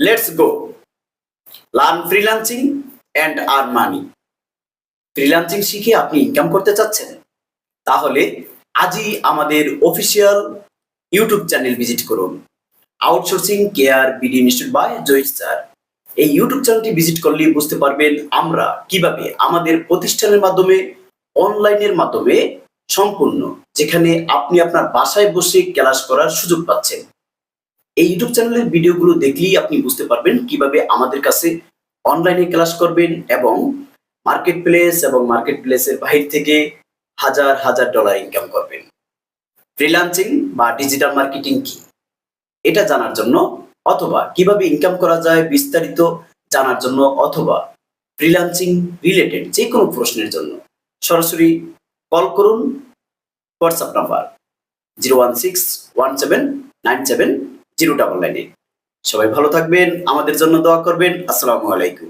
Let's go learn freelancing and earn money. Freelancing শিখে আপনি income করতে চাচ্ছেন? তাহলে আজই আমাদের অফিসিয়াল ইউটিউব চ্যানেল ভিজিট করুন, outsourcing care BD institute by Joyit sir. এই ইউটিউব চ্যানেলটি ভিজিট করলেই বুঝতে পারবেন আমরা কিভাবে আমাদের প্রতিষ্ঠানের মাধ্যমে, অনলাইনের মাধ্যমে সম্পূর্ণ, যেখানে আপনি আপনার বাসায় বসে ক্লাস করার সুযোগ পাচ্ছেন। এই ইউটিউব চ্যানেলের ভিডিওগুলো দেখলেই আপনি বুঝতে পারবেন কিভাবে আমাদের কাছে অনলাইনে ক্লাস করবেন এবং মার্কেট প্লেস এবং মার্কেট প্লেসের বাহির থেকে হাজার হাজার ডলার ইনকাম করবেন। ফ্রিল্যান্সিং বা ডিজিটাল মার্কেটিং কি, এটা জানার জন্য অথবা কিভাবে ইনকাম করা যায় বিস্তারিত জানার জন্য অথবা ফ্রিল্যান্সিং রিলেটেড যে কোনো প্রশ্নের জন্য সরাসরি কল করুন হোয়াটসঅ্যাপ নাম্বার 01617970999। সবাই ভালো থাকবেন, আমাদের জন্য দোয়া করবেন। আসসালামু আলাইকুম।